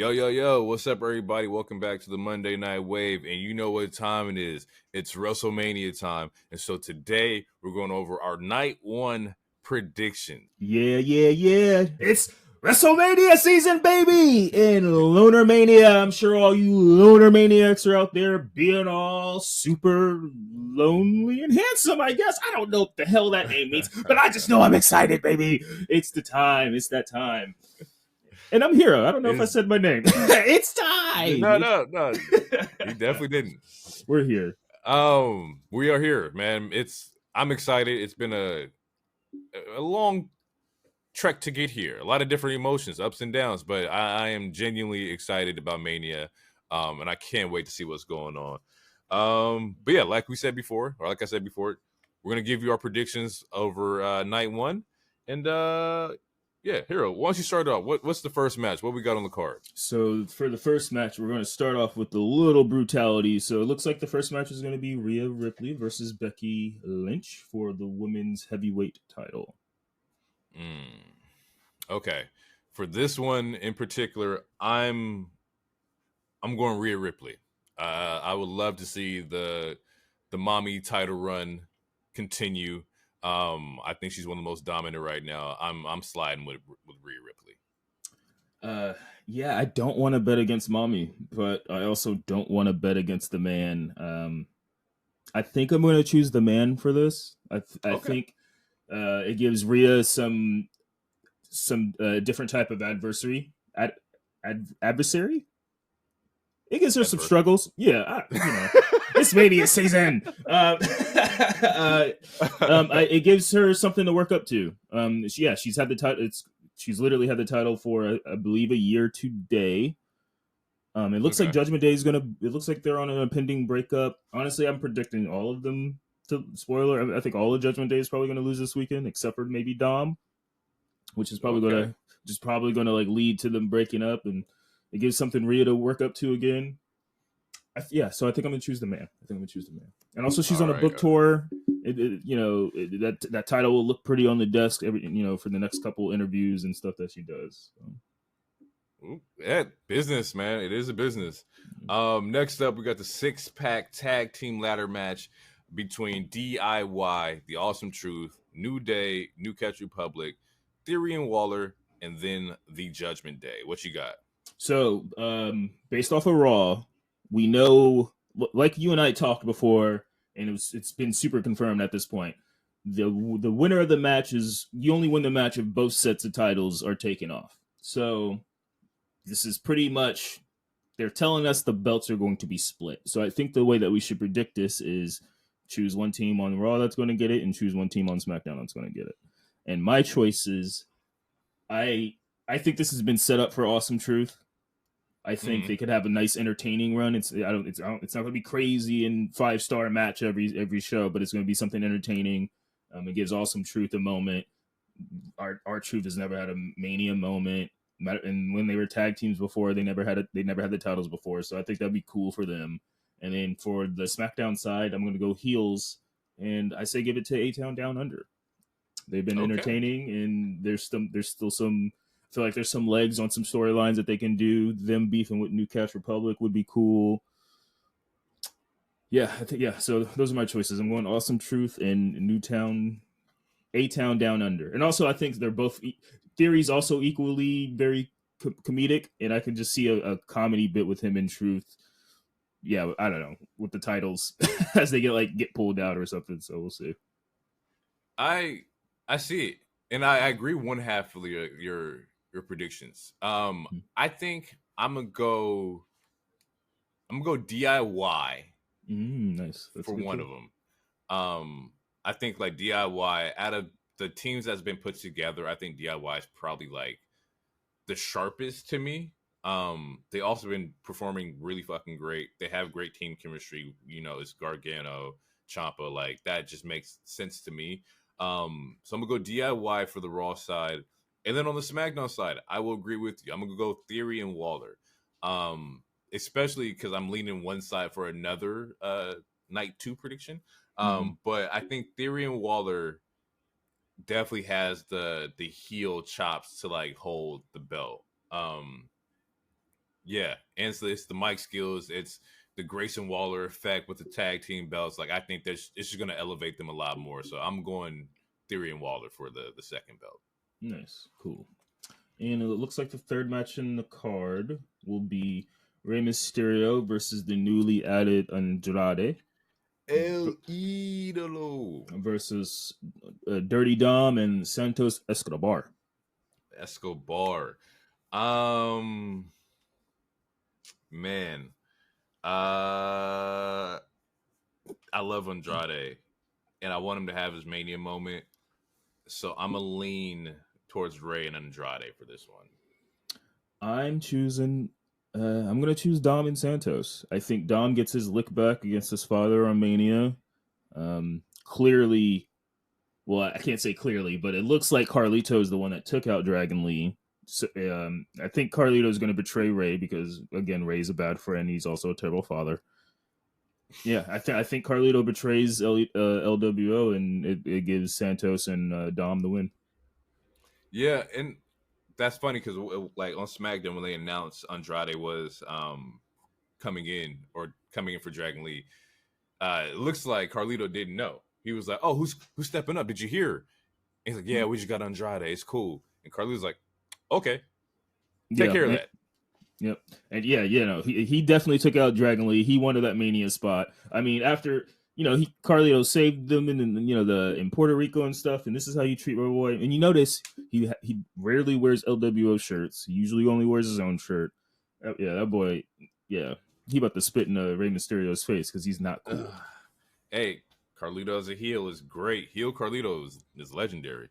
Yo, what's up, everybody? Welcome back to the Monday Night Wave. And you know what time it is. It's Wrestlemania time. And so today we're going over our night one prediction. Yeah. It's Wrestlemania season, baby! In Lunar Mania. I'm sure all you Lunar Maniacs are out there being all super lonely and handsome, I guess. I don't know what the hell that name means, but I just know I'm excited, baby. It's the time. It's that time. And I'm Hero. I don't know if I said my name. It's time! No. You definitely didn't. We're here. We are here, man. I'm excited. It's been a long trek to get here. A lot of different emotions, ups and downs, but I am genuinely excited about Mania. And I can't wait to see what's going on. But yeah, like I said before, we're gonna give you our predictions over night one. And yeah, Hero, why don't you start off? What's the first match? What we got on the card? So for the first match, we're going to start off with a little brutality. So it looks like the first match is going to be Rhea Ripley versus Becky Lynch for the women's heavyweight title. Okay, for this one in particular, I'm going Rhea Ripley. I would love to see the mommy title run continue. I think she's one of the most dominant right now. I'm sliding with Rhea Ripley. Yeah, I don't want to bet against mommy, but I also don't want to bet against the man. I think I'm going to choose the man for this. I think it gives Rhea some different type of adversary. It gives her some struggles. Yeah, this Mania season. It gives her something to work up to. She's had the title. She's literally had the title for I believe a year today. It looks like Judgment Day is gonna. It looks like they're on an impending breakup. Honestly, I'm predicting all of them. Spoiler: I think all of Judgment Day is probably going to lose this weekend, except for maybe Dom, which is probably going to like lead to them breaking up, and it gives something Rhea to work up to again. So I think I'm going to choose the man. And also, she's on a book tour. That title will look pretty on the desk for the next couple interviews and stuff that she does. Yeah, business, man. It is a business. Next up, we got the 6-pack tag team ladder match between DIY, The Awesome Truth, New Day, New Catch Republic, Theory and Waller, and then the Judgment Day. What you got? So, based off of Raw, we know, like you and I talked before, and it's been super confirmed at this point. The winner of the match you only win the match if both sets of titles are taken off. So this is pretty much, they're telling us the belts are going to be split. So I think the way that we should predict this is choose one team on Raw that's going to get it and choose one team on SmackDown that's going to get it. And my choice is, I think this has been set up for Awesome Truth. I think they could have a nice entertaining run. It's not going to be crazy and 5-star match every show, but it's going to be something entertaining. It gives Awesome Truth a moment. Our Truth has never had a Mania moment, and when they were tag teams before, they never had the titles before. So I think that'd be cool for them. And then for the SmackDown side, I'm going to go heels, and I say give it to A-Town Down Under. They've been entertaining, and there's still some. I feel like there's some legs on some storylines that they can do. Them beefing with New Catch Republic would be cool. Yeah, So those are my choices. I'm going Awesome Truth and A-Town Down Under. And also, I think they're both Theory's also equally very comedic, and I can just see a comedy bit with him and Truth. Yeah, I don't know, with the titles as they get pulled out or something. So we'll see. I see it, and I agree one half of your predictions. I think I'm gonna go DIY. Nice. That's for one of them. I think like DIY, out of the teams that's been put together, I think DIY is probably like the sharpest to me. They also been performing really fucking great. They have great team chemistry. It's Gargano, Ciampa, like that just makes sense to me. So I'm gonna go DIY for the Raw side. And then on the SmackDown side, I will agree with you. I'm going to go Theory and Waller. Especially because I'm leaning one side for another night 2 prediction. But I think Theory and Waller definitely has the heel chops to like hold the belt. Yeah, and it's the mic skills. It's the Grayson Waller effect with the tag team belts. Like I think it's just going to elevate them a lot more. So I'm going Theory and Waller for the second belt. Nice, cool. And it looks like the third match in the card will be Rey Mysterio versus the newly added Andrade El Idolo versus Dirty Dom and Santos Escobar. Escobar. Man, I love Andrade, and I want him to have his Mania moment. So I'm gonna lean towards Rey and Andrade for this one. I'm choosing. I'm gonna choose Dom and Santos. I think Dom gets his lick back against his father on Mania. Clearly, well, I can't say clearly, but it looks like Carlito is the one that took out Dragon Lee. So, I think Carlito is going to betray Rey because, again, Rey's a bad friend. He's also a terrible father. Yeah, I think Carlito betrays LWO, and it gives Santos and Dom the win. Yeah, and that's funny because like on SmackDown when they announced Andrade was coming in for Dragon Lee, it looks like Carlito didn't know. He was like, "Oh, who's stepping up? Did you hear?" And he's like, "Yeah, we just got Andrade. It's cool." And Carlito's like, "Okay, take care of that." Yep, and he definitely took out Dragon Lee. He wanted that Mania spot. I mean, after Carlito saved them in Puerto Rico and stuff, and this is how you treat Rebel Boy. And you notice he rarely wears LWO shirts. He usually only wears his own shirt. That boy, he about to spit in Rey Mysterio's face because he's not cool. Hey, Carlito as a heel is great. Heel Carlito is legendary.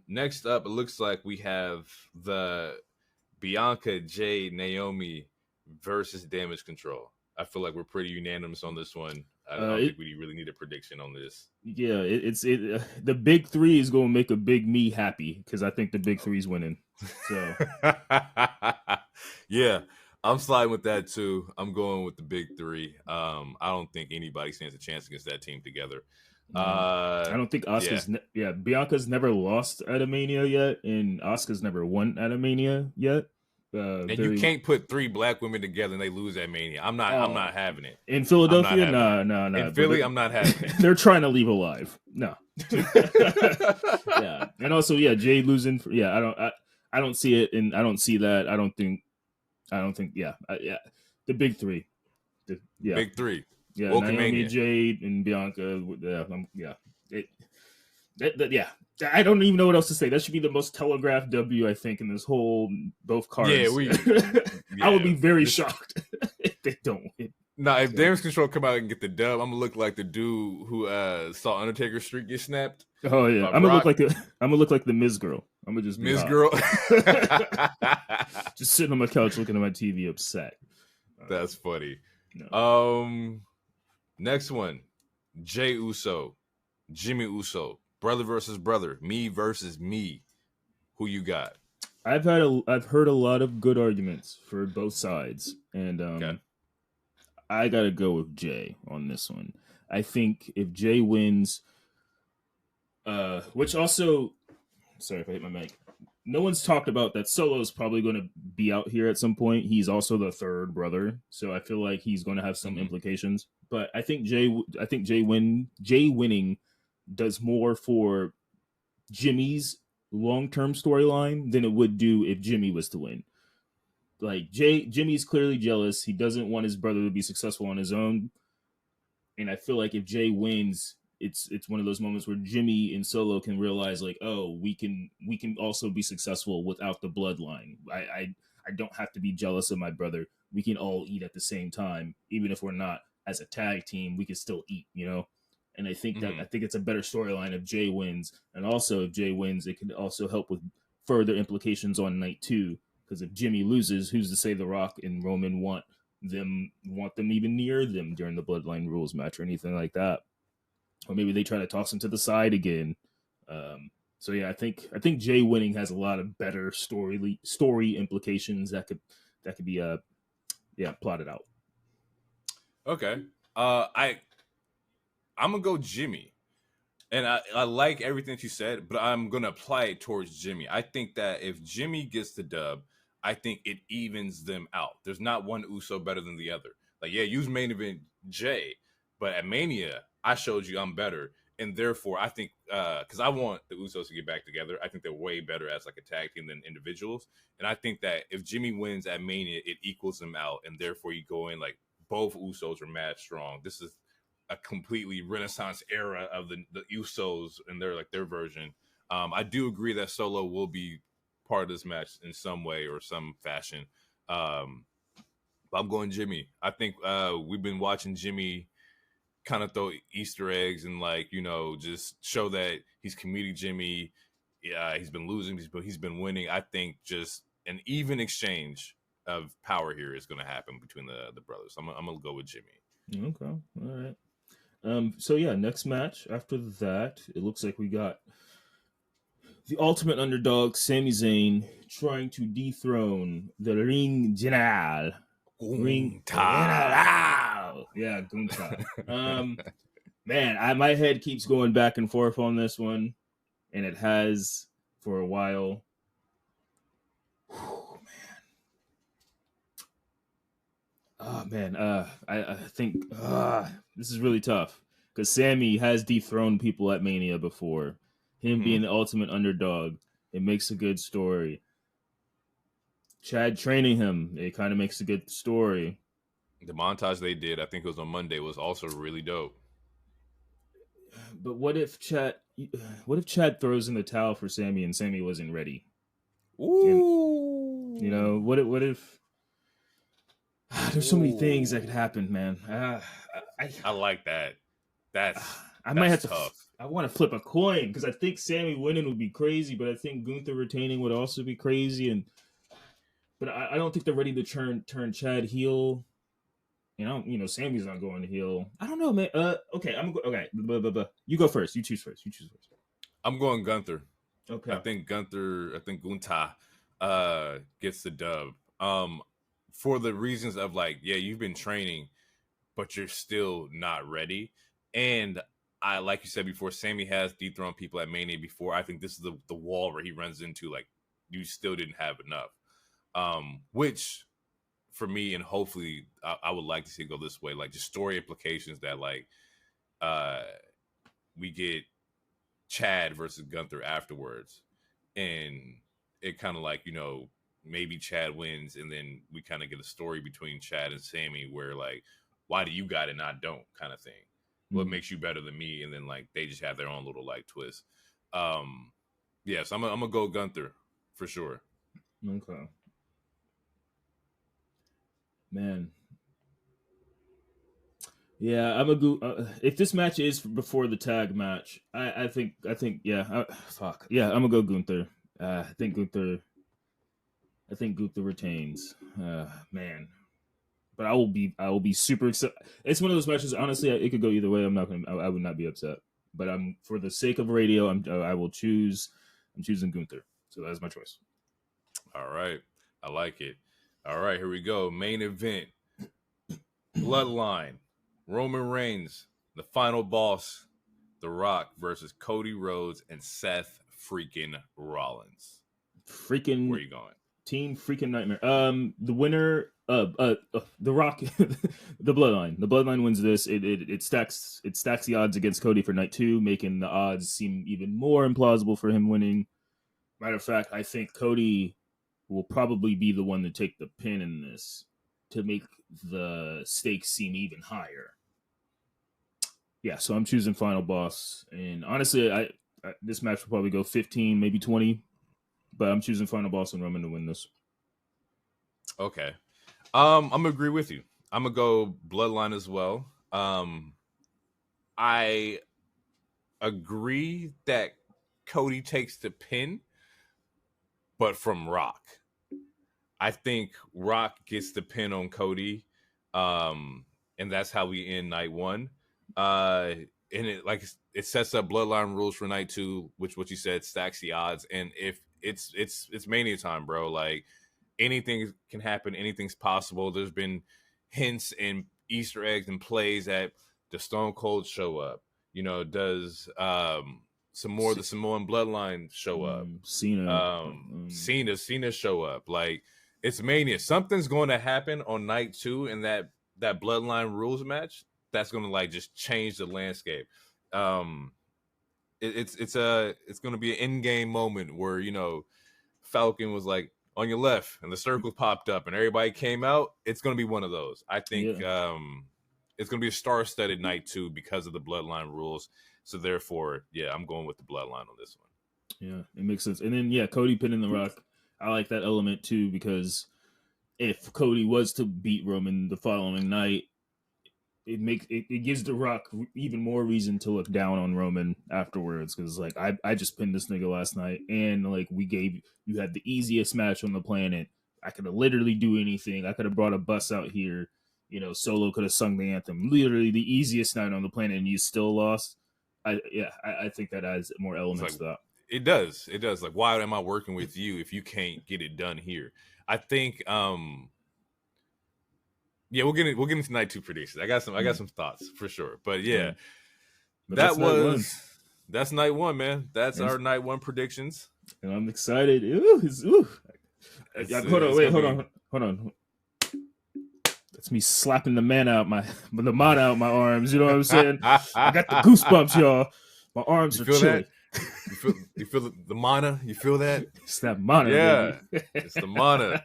Next up, it looks like we have the Bianca, Jade, Naomi versus Damage Control. I feel like we're pretty unanimous on this one. I don't think we really need a prediction on this. Yeah, the big three is going to make a big me happy because I think the big three is winning. So yeah, I'm sliding with that too. I'm going with the big three. I don't think anybody stands a chance against that team together. I don't think Asuka's. Bianca's never lost at a Mania yet, and Asuka's never won at a Mania yet. And you can't put three black women together and they lose at Mania. I'm not having it. In Philadelphia, no. In Philly, I'm not having it. They're trying to leave alive. No. Yeah, and also, Jade losing. I don't see it, and I don't see that. I don't think. The big three. Big three. Yeah, Naomi, Jade, and Bianca. I don't even know what else to say. That should be the most telegraphed W, I think, in this whole both cards. I would be very shocked if they don't win. Nah, if Damage Control come out and get the dub, I'm gonna look like the dude who saw Undertaker's streak get snapped. Oh yeah, I'm gonna look like the Miz girl. I'm gonna just be Miz girl, just sitting on my couch looking at my TV, upset. That's funny. No. Next one, Jey Uso, Jimmy Uso, brother versus brother, me versus me. Who you got? I've heard a lot of good arguments for both sides, and I gotta go with Jey on this one. I think if Jey wins, which also, sorry if I hit my mic. No one's talked about that. Solo's probably going to be out here at some point. He's also the third brother, so I feel like he's going to have some implications. But I think Jey winning does more for Jimmy's long-term storyline than it would do if Jimmy was to win. Like Jimmy's clearly jealous. He doesn't want his brother to be successful on his own, and I feel like if Jey wins, it's one of those moments where Jimmy and Solo can realize, like, oh, we can also be successful without the bloodline. I don't have to be jealous of my brother. We can all eat at the same time, even if we're not as a tag team. We can still eat, And I think I think it's a better storyline if Jey wins, and also if Jey wins, it could also help with further implications on night 2. Because if Jimmy loses, who's to say The Rock and Roman want them even near them during the Bloodline Rules match or anything like that? Or maybe they try to toss him to the side again. So yeah, I think Jey winning has a lot of better story implications that could be plotted out. Okay, I'm gonna go Jimmy, and I like everything that you said, but I'm gonna apply it towards Jimmy. I think that if Jimmy gets the dub, I think it evens them out. There's not one Uso better than the other. Like, yeah, use main event Jey, but at Mania, I showed you I'm better. And therefore, I think, because I want the Usos to get back together, I think they're way better as like a tag team than individuals. And I think that if Jimmy wins at Mania, it equals them out. And therefore, you go in like both Usos are mad strong. This is a completely Renaissance era of the Usos and their version. I do agree that Solo will be part of this match in some way or some fashion. I'm going Jimmy. I think we've been watching Jimmy kind of throw Easter eggs and like, just show that he's comedic Jimmy. Yeah, he's been losing, he's been winning. I think just an even exchange of power here is going to happen between the brothers. I'm going to go with Jimmy. Okay, all right. So yeah, next match after that, it looks like we got the ultimate underdog, Sami Zayn, trying to dethrone the Ring General. Ring General. Yeah, Gunther. Man, my head keeps going back and forth on this one, and it has for a while. Whew, man. I think this is really tough because Sammy has dethroned people at Mania before. Him being the ultimate underdog, it makes a good story. Chad training him, it kind of makes a good story. The montage they did, I think it was on Monday, was also really dope. But what if Chad throws in the towel for Sammy and Sammy wasn't ready? Ooh. And, what if there's so many things that could happen, man. I like that. I might have tough. I want to flip a coin because I think Sammy winning would be crazy, but I think Gunther retaining would also be crazy. But I don't think they're ready to turn Chad heel. Sammy's not going to heel. I don't know, man. Okay, okay. You go first. You choose first. I'm going Gunther. Okay. I think Gunther gets the dub. For the reasons of like, yeah, you've been training, but you're still not ready. And like you said before, Sammy has dethroned people at Mania before. I think this is the wall where he runs into, like, you still didn't have enough. Which for me, and hopefully I would like to see it go this way, like just story implications that like we get Chad versus Gunther afterwards. And it kind of like, maybe Chad wins and then we kind of get a story between Chad and Sammy where like, why do you got it and I don't kind of thing? What makes you better than me? And then like they just have their own little like twist. Yeah, so I'm gonna go Gunther for sure. Okay. Man. Yeah, I'm a go. If this match is before the tag match, I think yeah. Fuck yeah, I'm gonna go Gunther. I think Gunther retains. Man. But I will be super excited. It's one of those matches. Honestly, it could go either way. I would not be upset. But for the sake of radio, I will choose. I'm choosing Gunther. So that's my choice. All right, I like it. All right, here we go. Main event. Bloodline. Roman Reigns, the final boss. The Rock versus Cody Rhodes and Seth freaking Rollins. Freaking. Where are you going? Team freaking nightmare. The winner. The Rock, the Bloodline. The Bloodline wins this. It stacks the odds against Cody for night 2, making the odds seem even more implausible for him winning. Matter of fact, I think Cody will probably be the one to take the pin in this to make the stakes seem even higher. Yeah, so I'm choosing final boss, and honestly, I this match will probably go 15, maybe 20, but I'm choosing final boss and Roman to win this. Okay. I'm gonna agree with you. I'm gonna go Bloodline as well. I agree that Cody takes the pin, but from Rock. I think Rock gets the pin on Cody, and that's how we end night 1. And it sets up Bloodline rules for night 2, which what you said stacks the odds. And if it's Mania time, bro, like. Anything can happen. Anything's possible. There's been hints and Easter eggs and plays that the Stone Cold show up. Does some more of the Samoan bloodline show up? Cena Cena show up. Like It's Mania. Something's going to happen on night 2 in that Bloodline rules match. That's going to like just change the landscape. It's going to be an in-game moment where Falcon was like on your left and the circle popped up and everybody came out. It's going to be one of those. I think it's going to be a star-studded night 2 because of the Bloodline rules. So therefore, yeah, I'm going with the Bloodline on this one. Yeah, it makes sense. And then Cody pinning The Rock. I like that element too, because if Cody was to beat Roman the following night, it gives The Rock even more reason to look down on Roman afterwards, because like I just pinned this nigga last night, and like you had the easiest match on the planet. I could have literally do anything. I could have brought a bus out here. Solo could have sung the anthem. Literally the easiest night on the planet, and you still lost. I think that adds more elements to that. It does. Like, why am I working with you if you can't get it done here? I think we'll get into night 2 predictions. I got some thoughts for sure. But yeah. But that's night 1, man. That's our night 1 predictions. And I'm excited. Hold on. That's me slapping the mana out my arms. You know what I'm saying? I got the goosebumps, y'all. My arms are chilly. You feel the mana? You feel that? It's that mana. Yeah, baby. It's the mana.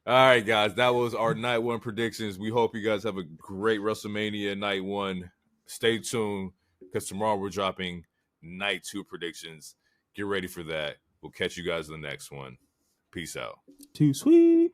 All right, guys, that was our night 1 predictions. We hope you guys have a great WrestleMania night 1. Stay tuned, because tomorrow we're dropping night 2 predictions. Get ready for that. We'll catch you guys in the next one. Peace out. Too sweet.